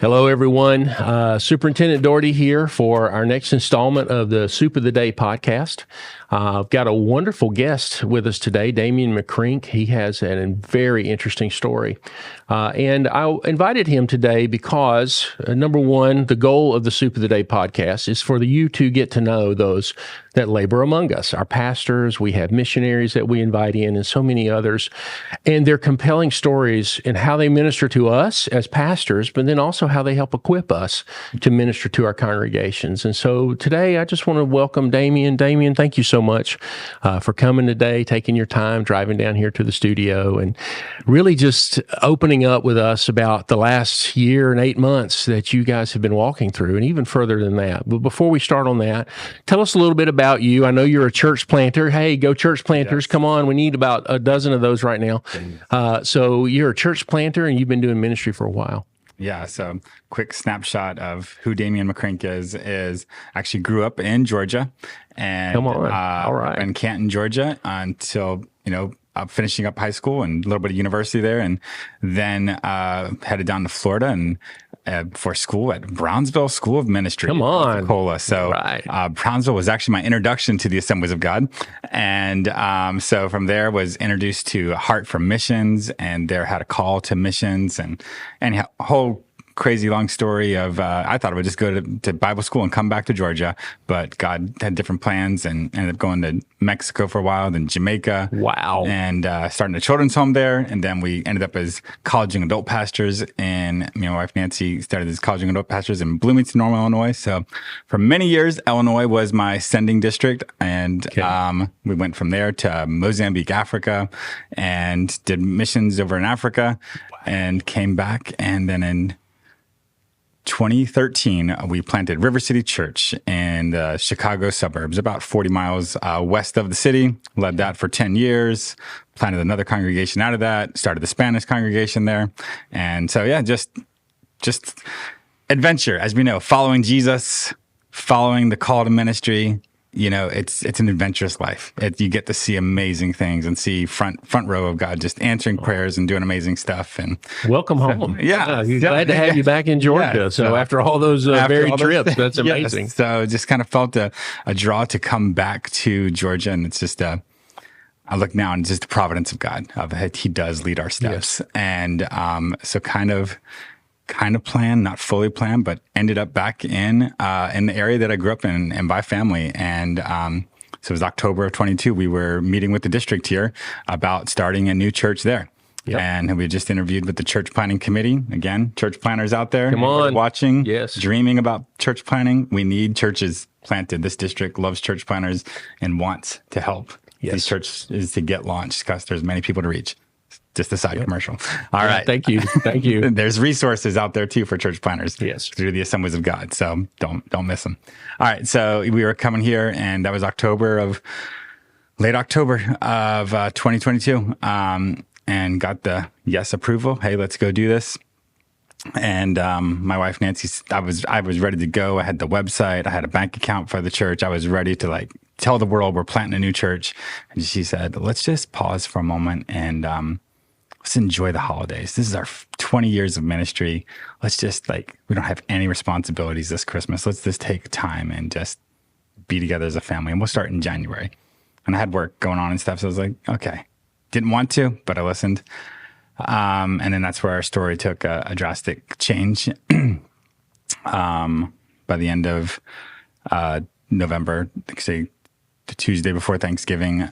Hello, everyone. Superintendent Dougherty here for our next installment of the Soup of the Day podcast. I've got a wonderful guest with us today, Damian McCrink. He has a very interesting story. And I invited him today because, number one, the goal of the Soup of the Day podcast is for you to get to know those that labor among us, our pastors. We have missionaries that we invite in and so many others. And their compelling stories and how they minister to us as pastors, but then also how they help equip us to minister to our congregations. And so today, I just want to welcome Damian. Damian, thank you so much for coming today, taking your time, driving down here to the studio, and really just opening up with us about the last year and 8 months that you guys have been walking through, and even further than that. But before we start on that, tell us a little bit about you. I know you're a church planter. Hey, go church planters. Yes. Come on. We need about a dozen of those right now. So you're a church planter, and you've been doing ministry for a while. Yeah, so quick snapshot of who Damian McCrink is actually grew up in Georgia and Come on. All right. In Canton, Georgia until, finishing up high school and a little bit of university there, and then headed down to Florida and for school at Brownsville School of Ministry. Come on. Pensacola. So right. Brownsville was actually my introduction to the Assemblies of God. And so from there was introduced to a heart for missions, and there had a call to missions and a whole crazy long story of I thought I would just go to Bible school and come back to Georgia, but God had different plans and ended up going to Mexico for a while, then Jamaica. Wow. And starting a children's home there. And then we ended up as college and adult pastors, and me and my wife Nancy started as college and adult pastors in Bloomington, Normal, Illinois. So for many years, Illinois was my sending district. And we went from there to Mozambique, Africa, and did missions over in Africa. Wow. And came back. And then in 2013, we planted River City Church in the Chicago suburbs, about 40 miles west of the city. Led that for 10 years, planted another congregation out of that, started the Spanish congregation there. And so, yeah, just adventure, as we know, following Jesus, following the call to ministry. It's an adventurous life. You get to see amazing things and see front row of God just answering prayers and doing amazing stuff. And welcome home. Yeah. Glad to have you back in Georgia. Yeah, so after all those varied trips, that's amazing. Yes. So just kind of felt a draw to come back to Georgia. And it's just I look now and it's just the providence of God. He does lead our steps. Yes. And so kind of planned, not fully planned, but ended up back in the area that I grew up in and by family. And so it was October of 22. We were meeting with the district here about starting a new church there. Yep. And we just interviewed with the church planning committee. Again, church planners out there. Come on. Watching, yes. Dreaming about church planning. We need churches planted. This district loves church planners and wants to help these churches to get launched because there's many people to reach. Just a side commercial. All right. Thank you. There's resources out there too for church planners. Yes. Through the Assemblies of God. So don't miss them. All right. So we were coming here, and that was late October of 2022, and got the yes approval. Hey, let's go do this. And my wife Nancy, I was ready to go. I had the website. I had a bank account for the church. I was ready to tell the world we're planting a new church. And she said, let's just pause for a moment and let's enjoy the holidays. This is our 20 years of ministry. Let's just we don't have any responsibilities this Christmas. Let's just take time and just be together as a family. And we'll start in January. And I had work going on and stuff. So I was like, okay. Didn't want to, but I listened. And then that's where our story took a drastic change. By the end of November, say the Tuesday before Thanksgiving,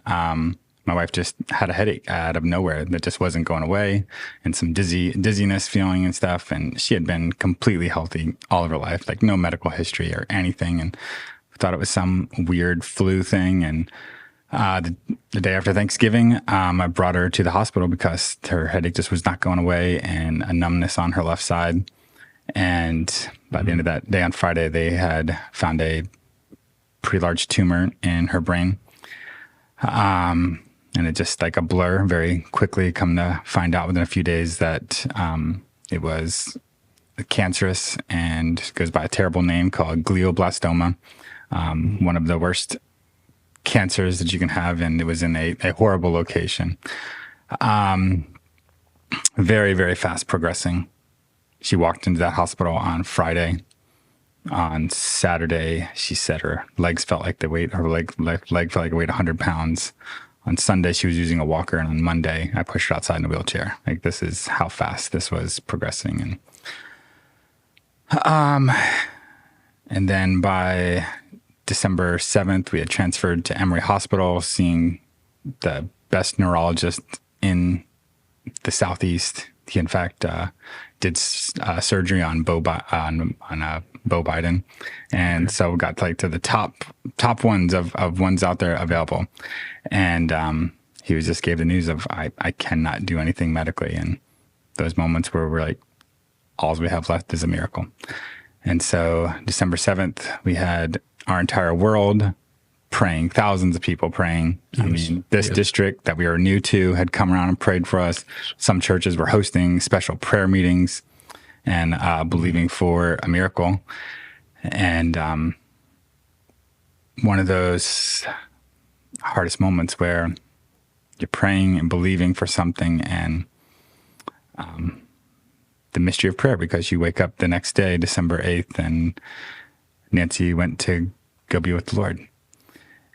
my wife just had a headache out of nowhere that just wasn't going away, and some dizziness feeling and stuff. And she had been completely healthy all of her life, no medical history or anything. And I thought it was some weird flu thing. And the day after Thanksgiving, I brought her to the hospital because her headache just was not going away and a numbness on her left side. And by the end of that day on Friday, they had found a pretty large tumor in her brain. And it just a blur very quickly, come to find out within a few days that it was cancerous and goes by a terrible name called glioblastoma, one of the worst cancers that you can have, and it was in a horrible location. Very, very fast progressing. she walked into that hospital on Friday. On Saturday, she said her legs felt like they weighed, her leg felt like it weighed 100 pounds. On Sunday, she was using a walker. And on Monday, I pushed her outside in a wheelchair. Like, this is how fast this was progressing. And then by December 7th, we had transferred to Emory Hospital, seeing the best neurologist in the Southeast. He, in fact, did surgery on Bo Biden, and so we got like to the top ones of ones out there available. And he was just gave the news of I cannot do anything medically, and those moments where we're like, all we have left is a miracle. And so December 7th, we had our entire world praying, thousands of people praying. Yes. I mean, this district that we were new to had come around and prayed for us. Some churches were hosting special prayer meetings and believing for a miracle. And one of those hardest moments where you're praying and believing for something, and the mystery of prayer, because you wake up the next day, December 8th, and Nancy went to go be with the Lord.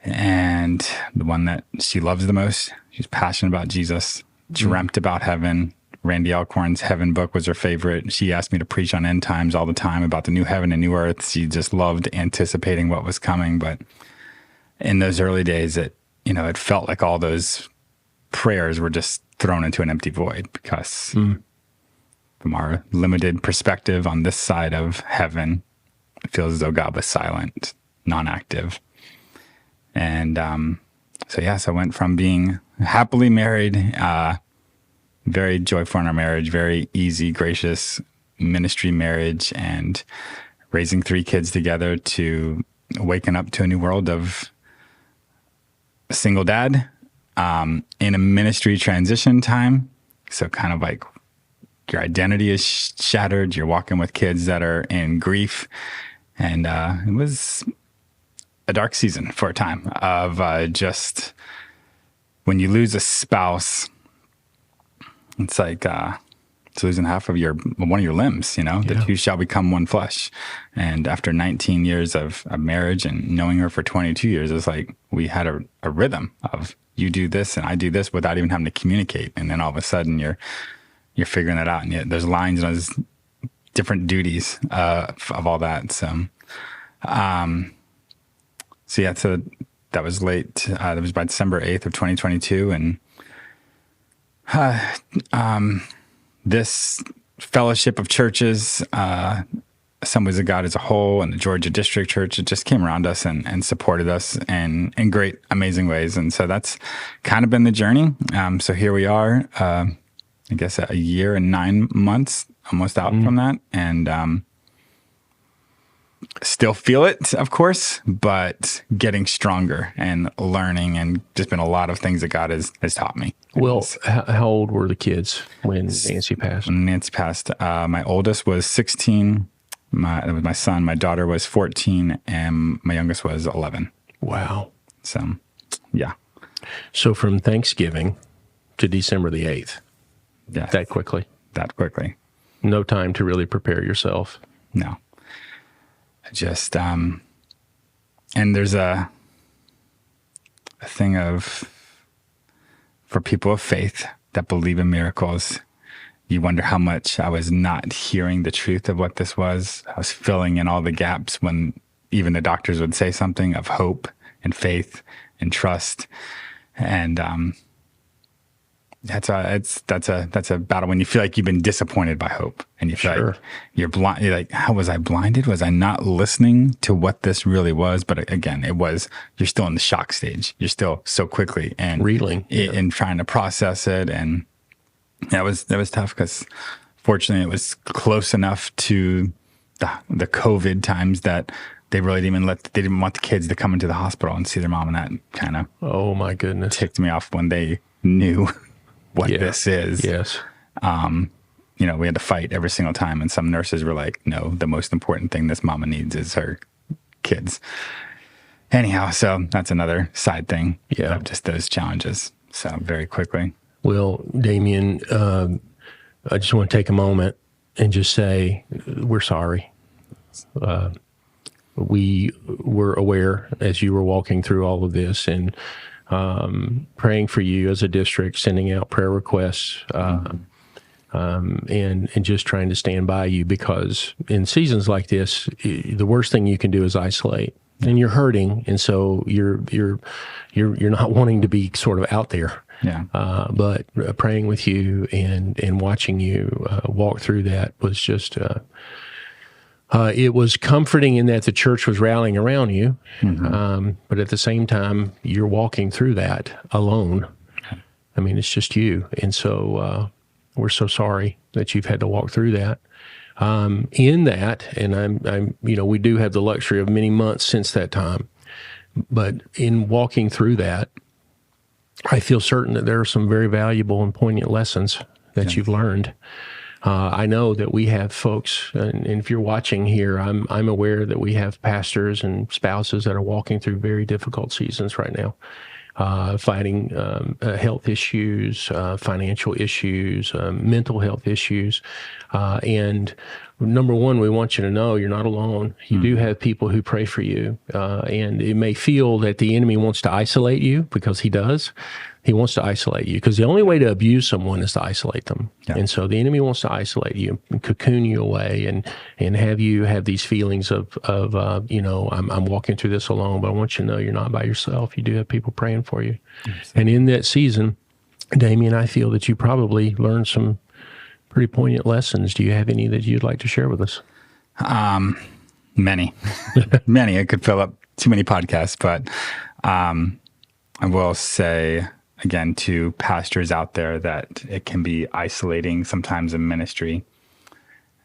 And the one that she loves the most, she's passionate about Jesus, dreamt about heaven. Randy Alcorn's Heaven book was her favorite. She asked me to preach on end times all the time about the new heaven and new earth. She just loved anticipating what was coming. But in those early days, it felt like all those prayers were just thrown into an empty void, because from our limited perspective on this side of heaven, it feels as though God was silent, non-active. And so I went from being happily married, very joyful in our marriage, very easy, gracious ministry marriage, and raising 3 kids together, to waking up to a new world of a single dad in a ministry transition time. So kind of like your identity is shattered. You're walking with kids that are in grief. And it was a dark season for a time of just when you lose a spouse, it's like it's losing half of one of your limbs, the two shall become one flesh. And after 19 years of marriage and knowing her for 22 years, it's like we had a rhythm of you do this and I do this without even having to communicate. And then all of a sudden you're figuring that out, and there's lines and there's different duties of all that. So that was late. That was by December 8th of 2022. And this fellowship of churches, Assemblies of God as a whole, and the Georgia District Church, it just came around us and supported us in great, amazing ways. And so that's kind of been the journey. So here we are, I guess a year and 9 months almost out from that. And still feel it, of course, but getting stronger and learning, and just been a lot of things that God has taught me. Well, how old were the kids when Nancy passed? When Nancy passed, my oldest was 16. That was my son. My daughter was 14, and my youngest was 11. Wow. So, yeah. So from Thanksgiving to December the 8th, that quickly? That quickly. No time to really prepare yourself? No. Just, and there's a thing for people of faith that believe in miracles, you wonder how much I was not hearing the truth of what this was. I was filling in all the gaps when even the doctors would say something of hope and faith and trust. And, that's a battle when you feel like you've been disappointed by hope, and you feel like you're blind. You're like, how was I blinded? Was I not listening to what this really was? But again, you're still in the shock stage. You're still so quickly and reeling and trying to process it. And that was tough, because fortunately it was close enough to the COVID times that they really didn't want the kids to come into the hospital and see their mom, and that kind of, oh my goodness, ticked me off when they knew what this is. Yes. We had to fight every single time. And some nurses were like, no, the most important thing this mama needs is her kids. Anyhow, so that's another side thing of just those challenges. So very quickly. Well, Damian, I just want to take a moment and just say, we're sorry. We were aware as you were walking through all of this, and praying for you as a district, sending out prayer requests, and just trying to stand by you, because in seasons like this, the worst thing you can do is isolate, and you're hurting, and so you're not wanting to be sort of out there. Yeah. But praying with you and watching you walk through that was just. It was comforting in that the church was rallying around you, but at the same time, you're walking through that alone. I mean, it's just you. And so we're so sorry that you've had to walk through that. In that, and I'm, we do have the luxury of many months since that time, but in walking through that, I feel certain that there are some very valuable and poignant lessons that you've learned. I know that we have folks, and if you're watching here, I'm aware that we have pastors and spouses that are walking through very difficult seasons right now, fighting health issues, financial issues, mental health issues. And number one, we want you to know you're not alone. You do have people who pray for you. And it may feel that the enemy wants to isolate you, because he does. He wants to isolate you, because the only way to abuse someone is to isolate them. Yeah. And so the enemy wants to isolate you and cocoon you away and have you have these feelings of I'm walking through this alone, but I want you to know you're not by yourself. You do have people praying for you. Yes. And in that season, Damian, I feel that you probably learned some pretty poignant lessons. Do you have any that you'd like to share with us? Many. Many. I could fill up too many podcasts, but I will say, again, to pastors out there, that it can be isolating sometimes in ministry.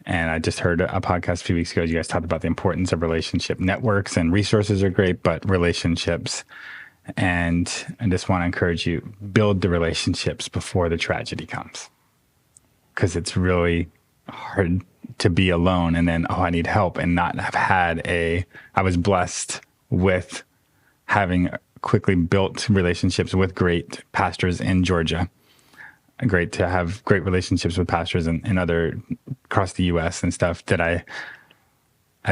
And I just heard a podcast a few weeks ago. You guys talked about the importance of relationship networks, and resources are great, but relationships. And I just want to encourage you, build the relationships before the tragedy comes. Because it's really hard to be alone and then, I need help, and not have had I was blessed with having quickly built relationships with great pastors in Georgia. Great to have great relationships with pastors in other across the U.S. and stuff, that I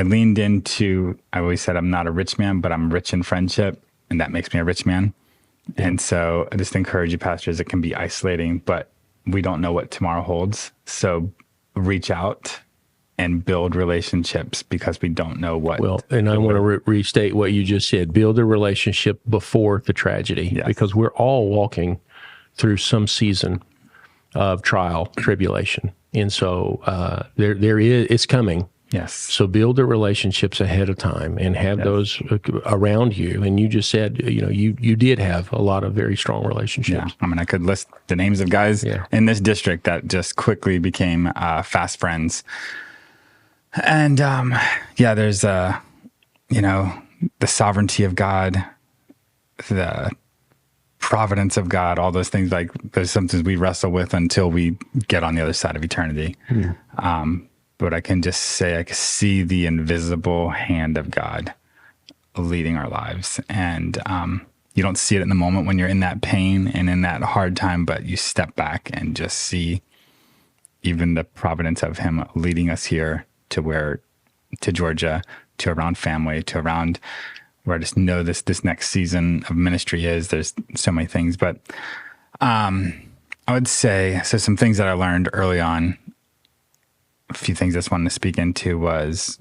leaned into. I always said I'm not a rich man, but I'm rich in friendship, and that makes me a rich man. Yeah. And so I just encourage you, pastors, it can be isolating, but we don't know what tomorrow holds. So reach out and build relationships, because we don't know what. Well, and I want to restate what you just said. Build a relationship before the tragedy, yes. Because we're all walking through some season of trial, tribulation. And so it's coming. Yes. So build the relationships ahead of time and have those around you. And you just said, you did have a lot of very strong relationships. Yeah. I mean, I could list the names of guys in this district that just quickly became fast friends. And there's the sovereignty of God, the providence of God, all those things. Like, there's something we wrestle with until we get on the other side of eternity. But I can just say, I can see the invisible hand of God leading our lives. And you don't see it in the moment when you're in that pain and in that hard time, but you step back and just see even the providence of him leading us here to Georgia, to around family, to around where I just know this next season of ministry is. There's so many things, but I would say, so some things that I learned early on, a few things I just wanted to speak into was,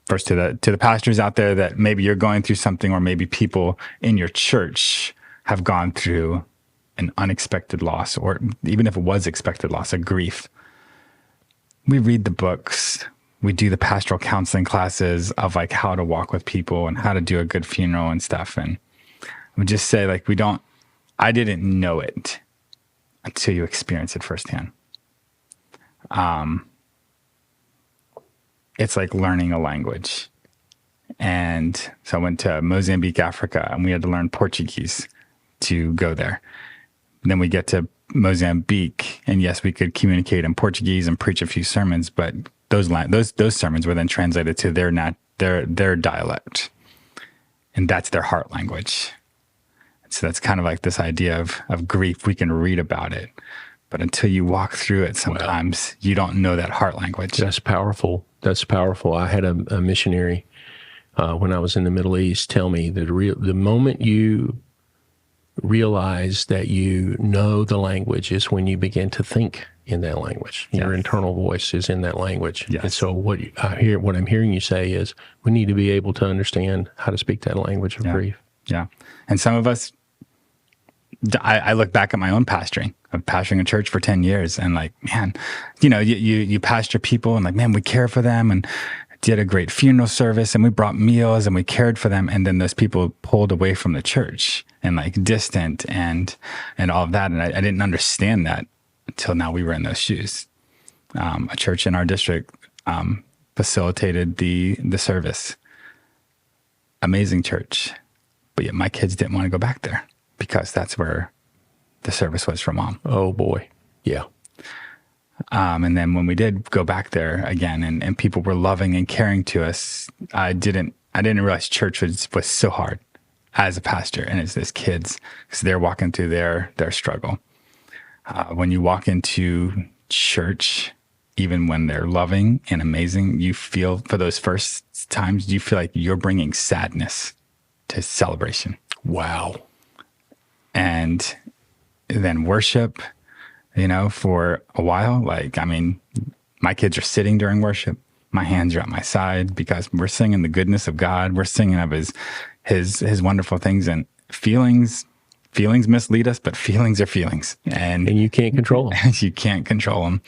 first to the pastors out there that maybe you're going through something, or maybe people in your church have gone through an unexpected loss, or even if it was expected loss, a grief. We read the books, we do the pastoral counseling classes of like how to walk with people and how to do a good funeral and stuff. And I would just say, like, I didn't know it until you experience it firsthand. It's like learning a language. And so I went to Mozambique, Africa, and we had to learn Portuguese to go there. Then we get to Mozambique, and yes, we could communicate in Portuguese and preach a few sermons, but those sermons were then translated to their dialect, and that's their heart language. So that's kind of like this idea of grief. We can read about it, But until you walk through it, sometimes you don't know that heart language. That's powerful. That's powerful. I had a missionary when I was in the Middle East tell me that the moment you realize that you know the language is when you begin to think in that language. Your internal voice is in that language. Yes. And so what I'm hearing you say is we need to be able to understand how to speak that language of grief. Yeah. And some of us, I look back at my own pastoring. Of pastoring a church for 10 years and like, man, you pastor people and like, man, we care for them and did a great funeral service and we brought meals and we cared for them. And then those people pulled away from the church and like distant and all of that. And I didn't understand that until now we were in those shoes. A church in our district facilitated the service. Amazing church. But yet my kids didn't want to go back there because that's where the service was for Mom. Oh boy. Yeah. And then when we did go back there again and people were loving and caring to us, I didn't realize church was so hard as a pastor and as kids because they're walking through their struggle. When you walk into church, even when they're loving and amazing, you feel for those first times, you feel like you're bringing sadness to celebration. Wow. And then worship, for a while, my kids are sitting during worship. My hands are at my side because we're singing the goodness of God. We're singing of his wonderful things, and feelings mislead us, but feelings are feelings, and you can't control them. You can't control them.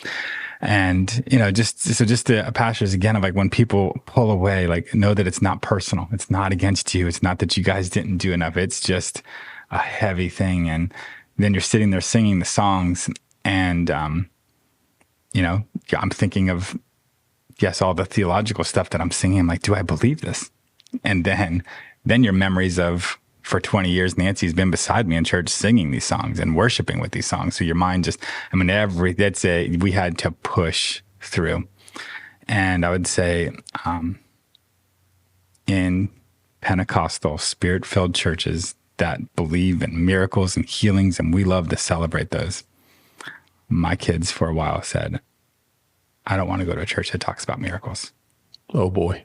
And, just the pastors again of like when people pull away, like know that it's not personal. It's not against you. It's not that you guys didn't do enough. It's just a heavy thing. And then you're sitting there singing the songs and, I'm thinking of, yes, all the theological stuff that I'm singing. I'm like, do I believe this? And then your memories of, for 20 years, Nancy's been beside me in church singing these songs and worshiping with these songs. So your mind just, we had to push through. And I would say, in Pentecostal spirit-filled churches that believe in miracles and healings, and we love to celebrate those. My kids for a while said, I don't want to go to a church that talks about miracles. Oh boy.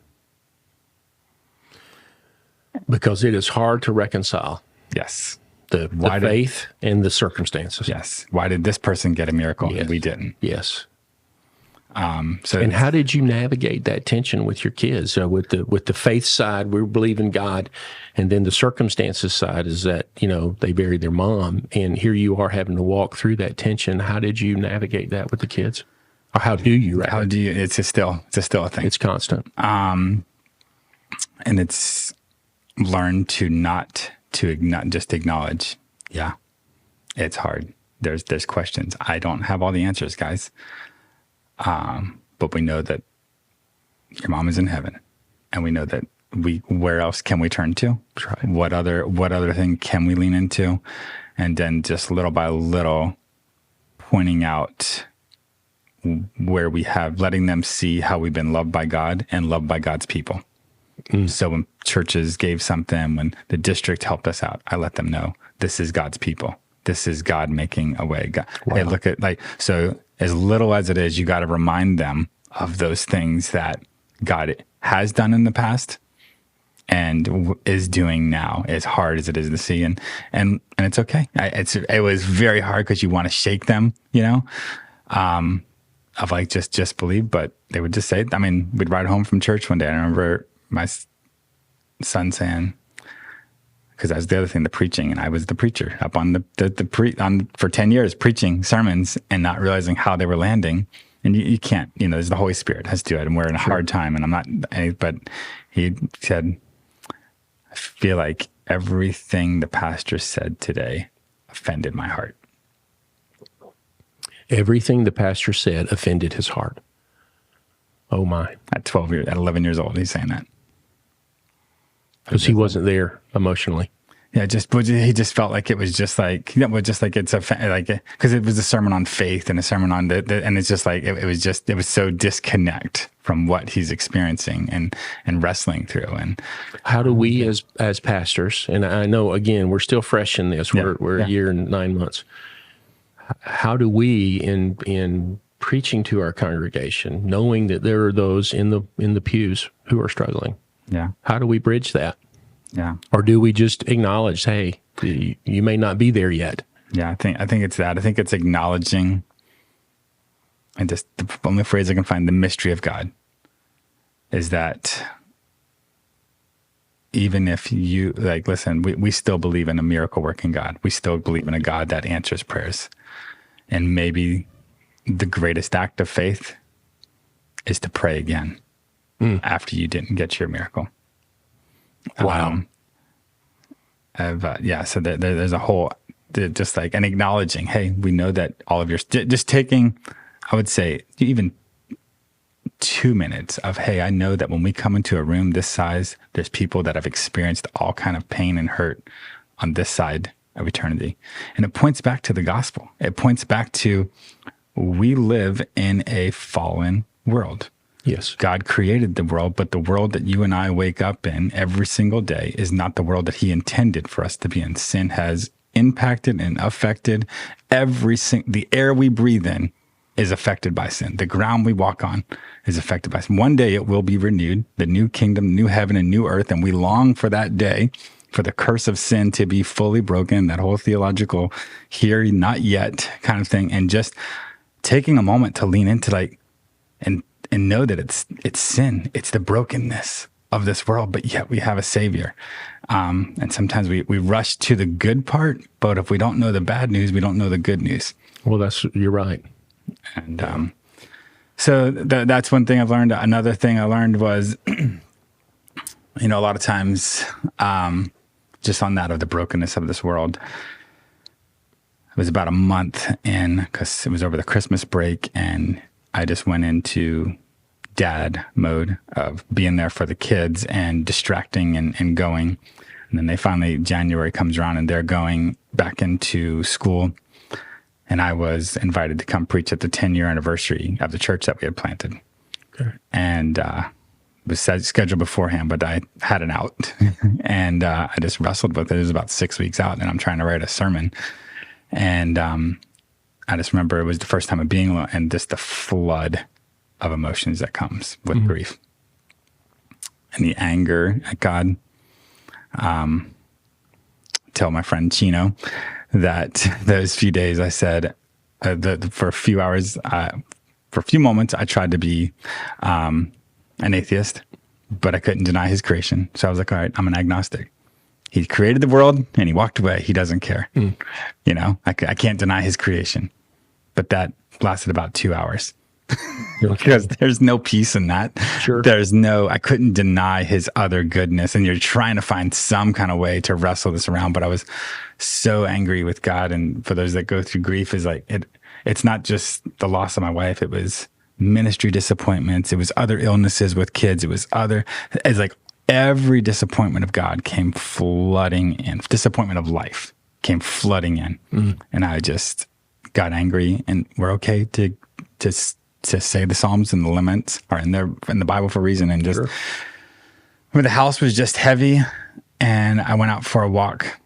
Because it is hard to reconcile. Yes. The faith and the circumstances. Yes. Why did this person get a miracle and we didn't? Yes. And how did you navigate that tension with your kids? With the faith side, we believe in God, and then the circumstances side is that they buried their mom, and here you are having to walk through that tension. How did you navigate that with the kids, or how do you? How do you? It's still a thing. It's constant. And it's learn to not just acknowledge. Yeah, it's hard. There's questions. I don't have all the answers, guys. But we know that your mom is in heaven, and we know that where else can we turn to? That's right. What other thing can we lean into? And then just little by little pointing out where we have, letting them see how we've been loved by God and loved by God's people. So when churches gave something, when the district helped us out, I let them know this is God's people. This is God making a way. God, Hey, look at so as little as it is, you got to remind them of those things that God has done in the past and is doing now, as hard as it is to see. And it's okay. It was very hard because you want to shake them, of like, just believe, but they would just say, we'd ride home from church one day. I remember my son saying, because that was the other thing, the preaching, and I was the preacher up on for 10 years preaching sermons and not realizing how they were landing. And you can't, there's the Holy Spirit has to do it, and we're in a hard time. And I'm not, but he said, I feel like everything the pastor said today offended my heart. Everything the pastor said offended his heart. Oh my! At 11 years old, he's saying that. Because he wasn't there emotionally. Yeah, he just felt like it was just like, it's because it was a sermon on faith and a sermon on and it's just like, it was so disconnect from what he's experiencing and wrestling through. And how do we as pastors, and I know again, we're still fresh in this, we're a year and 9 months. how do we, in preaching to our congregation, knowing that there are those in the pews who are struggling, how do we bridge that? Yeah. Or do we just acknowledge, hey, you may not be there yet? Yeah, I think it's that. I think it's acknowledging, and just the only phrase I can find, the mystery of God, is that even if you, like, listen, we still believe in a miracle working God. We still believe in a God that answers prayers. And maybe the greatest act of faith is to pray again after you didn't get your miracle. Wow. So there's a whole, just like, and acknowledging, hey, we know that all of your, just taking, I would say, even 2 minutes of, hey, I know that when we come into a room this size, there's people that have experienced all kind of pain and hurt on this side of eternity. And it points back to the gospel. It points back to, we live in a fallen world. Yes. God created the world, but the world that you and I wake up in every single day is not the world that he intended for us to be in. Sin has impacted and affected the air we breathe in is affected by sin. The ground we walk on is affected by sin. One day it will be renewed, the new kingdom, new heaven and new earth. And we long for that day, for the curse of sin to be fully broken, that whole theological here, not yet kind of thing. And just taking a moment to lean into and know that it's sin. It's the brokenness of this world, but yet we have a savior. And sometimes we rush to the good part, but if we don't know the bad news, we don't know the good news. Well, you're right. And so that's one thing I've learned. Another thing I learned was, a lot of times, just on that of the brokenness of this world, it was about a month in, because it was over the Christmas break, and I just went into dad mode of being there for the kids and distracting and going. And then January comes around and they're going back into school. And I was invited to come preach at the 10-year anniversary of the church that we had planted. Okay. And it was scheduled beforehand, but I had an out. And I just wrestled with it. It was about 6 weeks out, and I'm trying to write a sermon. And I just remember it was the first time of being alone, and just the flood of emotions that comes with grief. And the anger at God. Tell my friend Chino that those few days I said, for a few hours, for a few moments, I tried to be an atheist, but I couldn't deny his creation. So I was like, all right, I'm an agnostic. He created the world and he walked away. He doesn't care. I can't deny his creation. But that lasted about 2 hours. Because there's no peace in that. Sure. I couldn't deny his other goodness. And you're trying to find some kind of way to wrestle this around. But I was so angry with God. And for those that go through grief, is like, it's not just the loss of my wife. It was ministry disappointments. It was other illnesses with kids. It's like every disappointment of God came flooding in. Disappointment of life came flooding in. And I just got angry. And we're okay to say the Psalms and the laments are in the Bible for a reason. And just, when the house was just heavy, and I went out for a walk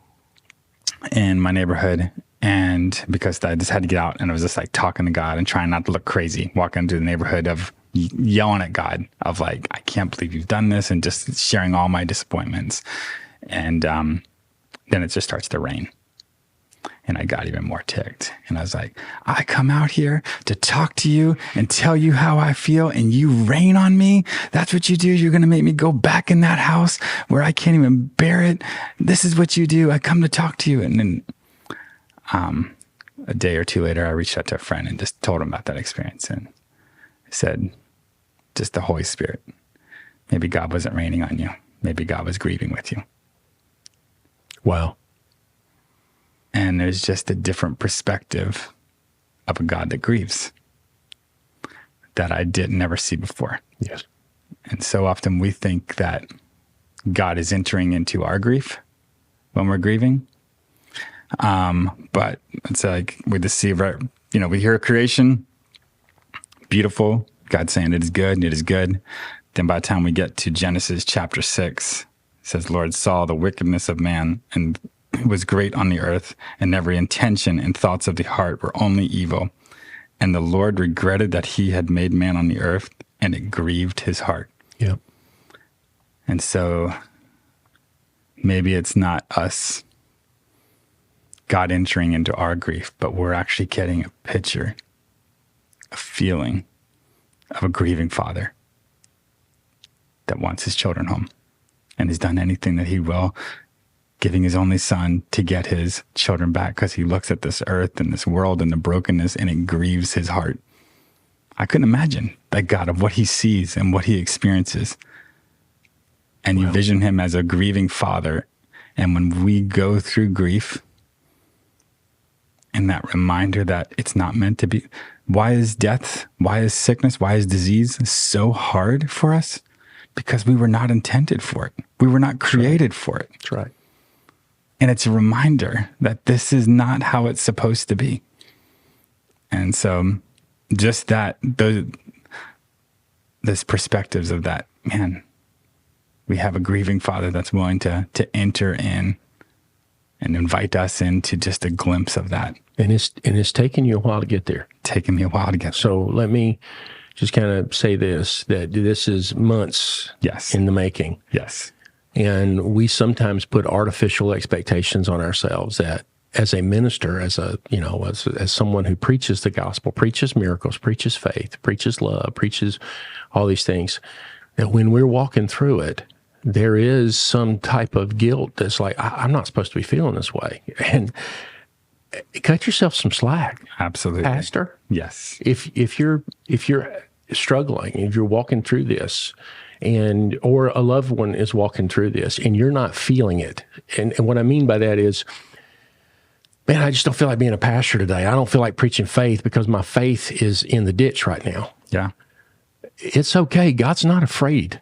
in my neighborhood, and because I just had to get out, and I was just like talking to God and trying not to look crazy, walking into the neighborhood of yelling at God of like, I can't believe you've done this, and just sharing all my disappointments. And then it just starts to rain. And I got even more ticked. And I was like, I come out here to talk to you and tell you how I feel, and you rain on me? That's what you do? You're going to make me go back in that house where I can't even bear it? This is what you do? I come to talk to you. And then a day or two later, I reached out to a friend and just told him about that experience. And I said, just the Holy Spirit. Maybe God wasn't raining on you. Maybe God was grieving with you. Wow. And there's just a different perspective of a God that grieves that I didn't ever see before. Yes. And so often we think that God is entering into our grief when we're grieving. But it's like we deceive, right? We hear creation, beautiful, God saying it is good and it is good. Then by the time we get to Genesis chapter 6, it says, Lord saw the wickedness of man and was great on the earth, and every intention and thoughts of the heart were only evil. And the Lord regretted that he had made man on the earth, and it grieved his heart. Yep. And so maybe it's not us, God entering into our grief, but we're actually getting a picture, a feeling of a grieving father that wants his children home and has done anything that he will, giving his only son to get his children back, because he looks at this earth and this world and the brokenness, and it grieves his heart. I couldn't imagine that God, of what he sees and what he experiences. And you vision him as a grieving father. And when we go through grief, and that reminder that it's not meant to be, why is death, why is sickness, why is disease so hard for us? Because we were not intended for it. We were not created for it. That's right. And it's a reminder that this is not how it's supposed to be. And so just that, those perspectives of that, man, we have a grieving father that's willing to enter in and invite us into just a glimpse of that. And it's taken you a while to get there. Taken me a while to get there. So let me just kind of say this, that this is months in the making. Yes. And we sometimes put artificial expectations on ourselves that as a minister, as someone who preaches the gospel, preaches miracles, preaches faith, preaches love, preaches all these things, that when we're walking through it, there is some type of guilt that's like, I'm not supposed to be feeling this way. And cut yourself some slack. Absolutely. Pastor. Yes. If you're struggling, if you're walking through this, or a loved one is walking through this and you're not feeling it. And what I mean by that is, man, I just don't feel like being a pastor today. I don't feel like preaching faith because my faith is in the ditch right now. Yeah. It's okay. God's not afraid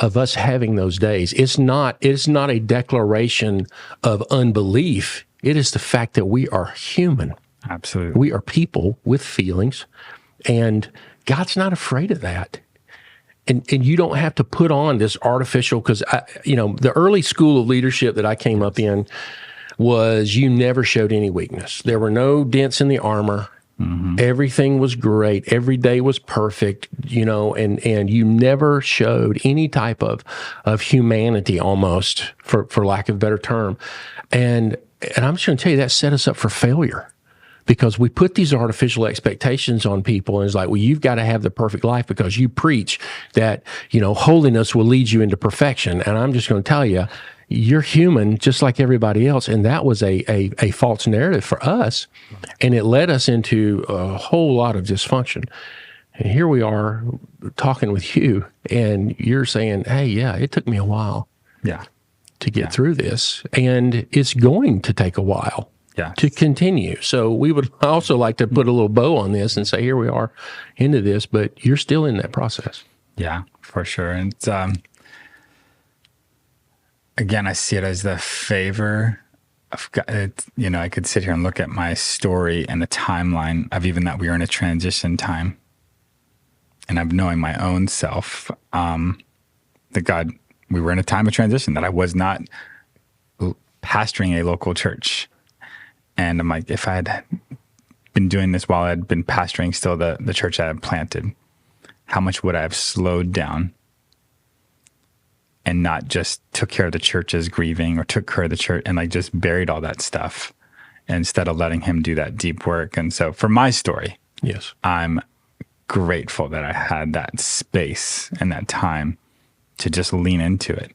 of us having those days. It's not a declaration of unbelief. It is the fact that we are human. Absolutely. We are people with feelings, and God's not afraid of that. And you don't have to put on this artificial, because the early school of leadership that I came up in was you never showed any weakness. There were no dents in the armor. Mm-hmm. Everything was great. Every day was perfect, and you never showed any type of humanity, almost, for lack of a better term. And I'm just going to tell you, that set us up for failure. Because we put these artificial expectations on people, and it's like, well, you've got to have the perfect life because you preach that, holiness will lead you into perfection. And I'm just going to tell you, you're human just like everybody else. And that was a false narrative for us. And it led us into a whole lot of dysfunction. And here we are talking with you, and you're saying, hey, yeah, it took me a while to get through this. And it's going to take a while. To continue. So we would also like to put a little bow on this and say, here we are into this, but you're still in that process. Yeah, for sure. And again, I see it as the favor of God. I could sit here and look at my story and the timeline of even that we are in a transition time. And of knowing my own self, that God, we were in a time of transition, that I was not pastoring a local church. And I'm like, if I had been doing this while I'd been pastoring still the church I had planted, how much would I have slowed down and not just took care of the church's grieving or took care of the church and just buried all that stuff instead of letting him do that deep work. And so for my story, I'm grateful that I had that space and that time to just lean into it.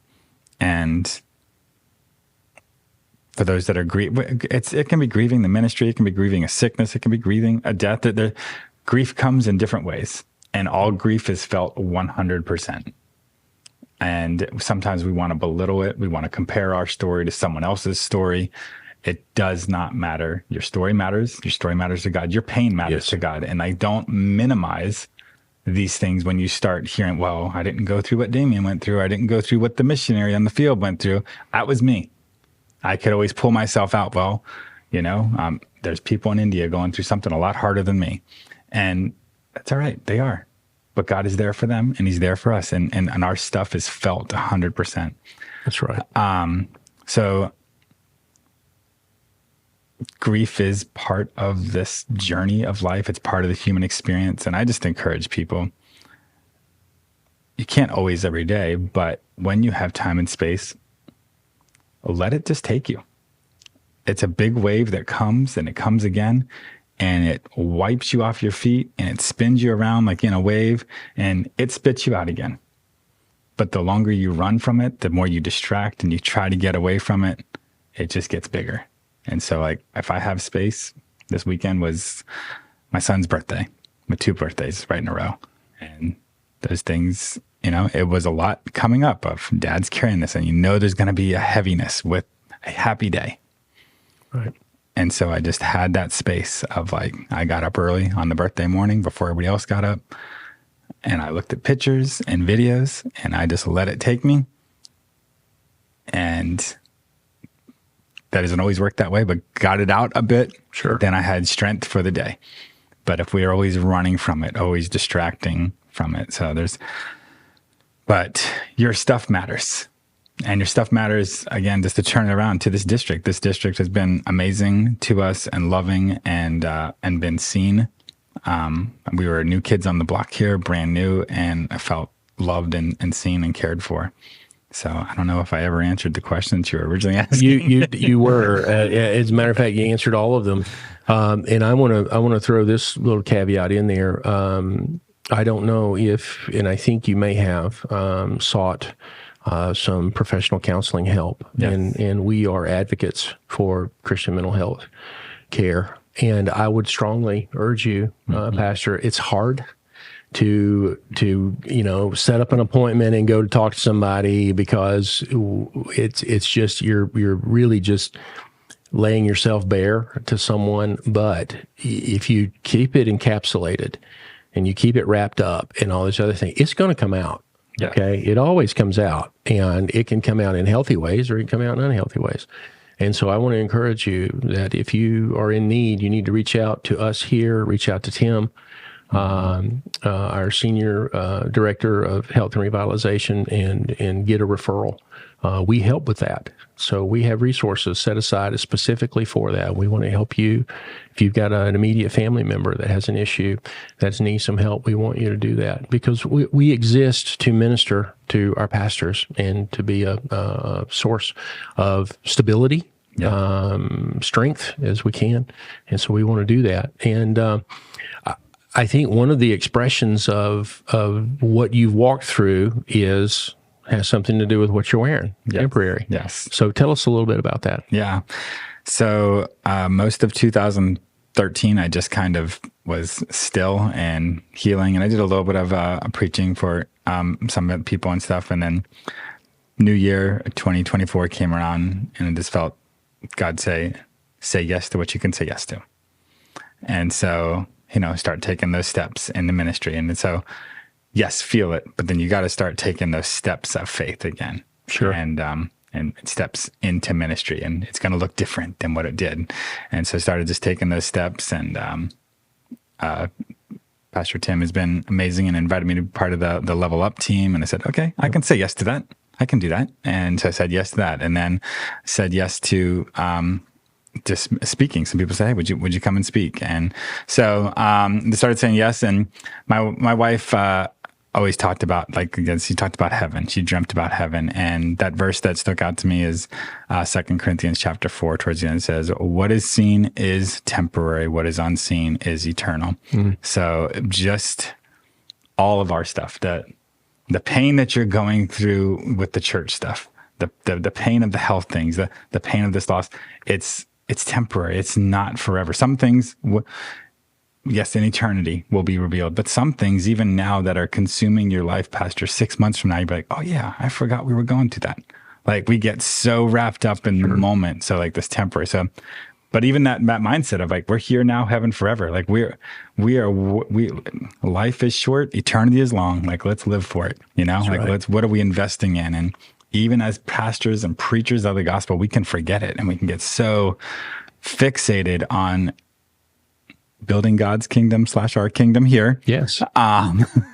And for those that are it can be grieving the ministry, it can be grieving a sickness, it can be grieving a death. The grief comes in different ways, and all grief is felt 100%. And sometimes we want to belittle it. We want to compare our story to someone else's story. It does not matter. Your story matters. Your story matters to God. Your pain matters to God. And I don't minimize these things when you start hearing, well, I didn't go through what Damian went through. I didn't go through what the missionary on the field went through. That was me. I could always pull myself out. Well, there's people in India going through something a lot harder than me. And that's all right. They are. But God is there for them, and he's there for us. And our stuff is felt 100%. That's right. So grief is part of this journey of life. It's part of the human experience. And I just encourage people, you can't always every day, but when you have time and space, let it just take you. It's a big wave that comes and it comes again, and it wipes you off your feet and it spins you around like in a wave, and it spits you out again. But the longer you run from it, the more you distract and you try to get away from it, it just gets bigger. And so like, if I have space, this weekend was my son's birthday, with 2 birthdays right in a row. And those things, you know, it was a lot coming up of dad's carrying this, and you know, there's going to be a heaviness with a happy day. Right. And so I just had that space of like, I got up early on the birthday morning before everybody else got up, and I looked at pictures and videos, and I just let it take me. And that doesn't always work that way, but got it out a bit. Sure. Then I had strength for the day. But if we are always running from it, always distracting from it, but your stuff matters. And your stuff matters, again, just to turn it around to this district. This district has been amazing to us and loving and been seen. We were new kids on the block here, brand new, and I felt loved and seen and cared for. So I don't know if I ever answered the questions you were originally asking. You were. As a matter of fact, you answered all of them. And I want to throw this little caveat in there. I don't know if, and I think you may have sought some professional counseling help. Yes. And we are advocates for Christian mental health care. And I would strongly urge you, Pastor, it's hard to set up an appointment and go to talk to somebody, because it's just you're really just laying yourself bare to someone. But if you keep it encapsulated and you keep it wrapped up and all this other thing, it's going to come out. Yeah. Okay, it always comes out, and it can come out in healthy ways or it can come out in unhealthy ways. And so I want to encourage you that if you are in need, you need to reach out to us here, reach out to Tim, our senior director of health and revitalization, and get a referral. We help with that. So we have resources set aside specifically for that. We want to help you. If you've got an immediate family member that has an issue that needs some help, we want you to do that, because we exist to minister to our pastors and to be a source of stability, strength as we can. And so we want to do that. And I think one of the expressions of what you've walked through has something to do with what you're wearing, temporary. Yes. So tell us a little bit about that. Yeah. So most of 2013, I just kind of was still and healing, and I did a little bit of preaching for some people and stuff. And then New Year 2024 came around, and I just felt God say yes to what you can say yes to. And so, start taking those steps in the ministry. And so, yes, feel it, but then you got to start taking those steps of faith again. Sure. And steps into ministry, and it's going to look different than what it did. And so I started just taking those steps, and Pastor Tim has been amazing and invited me to be part of the Level Up team. And I said, okay, I can say yes to that. I can do that. And so I said yes to that, and then said yes to just speaking. Some people say, hey, would you come and speak? And so they started saying yes. And my wife always talked about, she talked about heaven. She dreamt about heaven. And that verse that stuck out to me is 2 Corinthians chapter 4, towards the end. It says, what is seen is temporary. What is unseen is eternal. Mm-hmm. So just all of our stuff, the pain that you're going through with the church stuff, the pain of the health things, the pain of this loss, it's temporary. It's not forever. Some things, yes, in eternity will be revealed, but some things even now that are consuming your life, Pastor, 6 months from now, you'll be like, oh yeah, I forgot we were going through that. Like we get so wrapped up in the moment. So like this temporary. So, but even that mindset of like, we're here now, heaven forever. Like life is short, eternity is long. Like let's live for it. What are we investing in? And even as pastors and preachers of the gospel, we can forget it, and we can get so fixated on building God's kingdom / our kingdom here. Yes.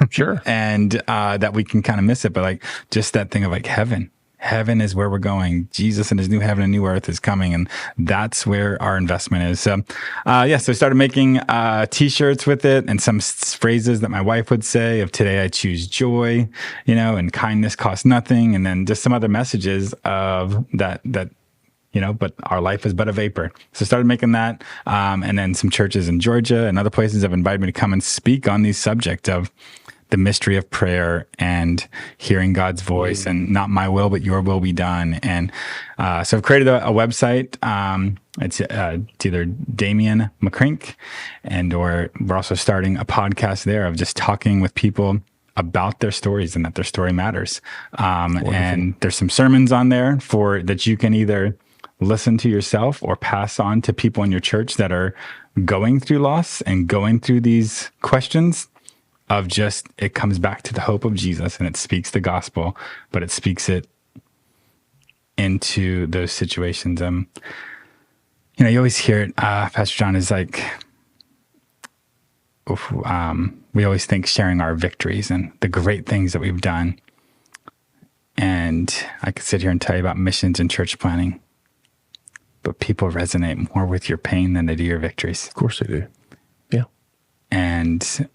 Sure. And that we can kind of miss it. But like just that thing of like heaven Heaven is where we're going. Jesus and his new heaven and new earth is coming. And that's where our investment is. So, so I started making t-shirts with it and some phrases that my wife would say of today I choose joy, and kindness costs nothing. And then just some other messages of that, but our life is but a vapor. So I started making that. And then some churches in Georgia and other places have invited me to come and speak on these subjects of the mystery of prayer and hearing God's voice and not my will, but your will be done. And so I've created a website. It's either Damian McCrink or we're also starting a podcast there of just talking with people about their stories and that their story matters. And there's some sermons on there that you can either listen to yourself or pass on to people in your church that are going through loss and going through these questions of just, it comes back to the hope of Jesus and it speaks the gospel, but it speaks it into those situations. You always hear it, Pastor John is like, we always think sharing our victories and the great things that we've done. And I could sit here and tell you about missions and church planning, but people resonate more with your pain than they do your victories. Of course they do. Yeah. And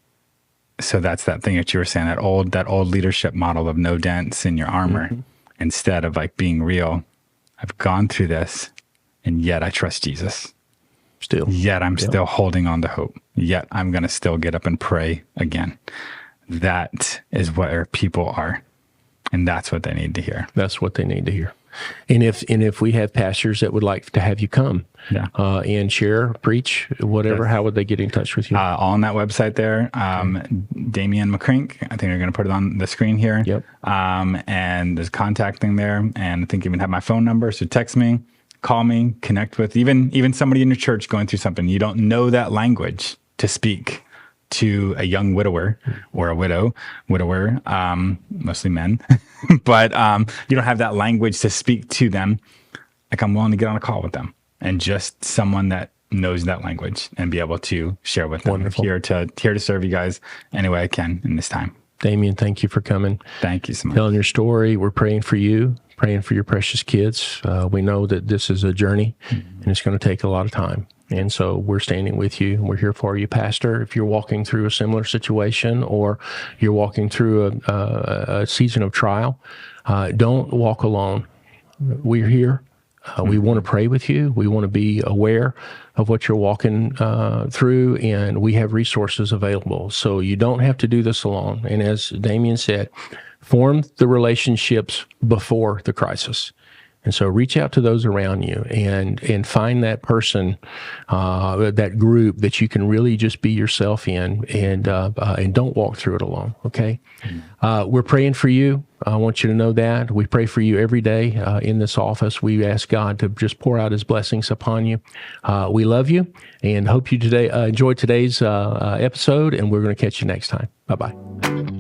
so that's that thing that you were saying, that old leadership model of no dents in your armor, instead of like being real. I've gone through this and yet I trust Jesus. Yet I'm still holding on to hope. Yet I'm going to still get up and pray again. That is where people are. And that's what they need to hear. That's what they need to hear. And if we have pastors that would like to have you come and share, preach, whatever, how would they get in touch with you? All on that website there, Damian McCrink. I think they're going to put it on the screen here. Yep. And there's contacting there. And I think you even have my phone number. So text me, call me, connect with even somebody in your church going through something. You don't know that language to speak to a young widower or a widower, mostly men, but you don't have that language to speak to them. Like, I'm willing to get on a call with them and just someone that knows that language and be able to share with them. Wonderful. Here to serve you guys any way I can in this time. Damian, thank you for coming. Thank you so much. Telling your story. We're praying for you, praying for your precious kids. We know that this is a journey and it's going to take a lot of time. And so we're standing with you. We're here for you, Pastor. If you're walking through a similar situation or you're walking through a season of trial, don't walk alone. We're here. We want to pray with you. We want to be aware of what you're walking through, and we have resources available. So you don't have to do this alone. And as Damian said, form the relationships before the crisis. And so reach out to those around you and find that person, that group that you can really just be yourself in, and don't walk through it alone, okay? We're praying for you. I want you to know that. We pray for you every day in this office. We ask God to just pour out his blessings upon you. We love you and hope you enjoyed today's episode, and we're going to catch you next time. Bye-bye.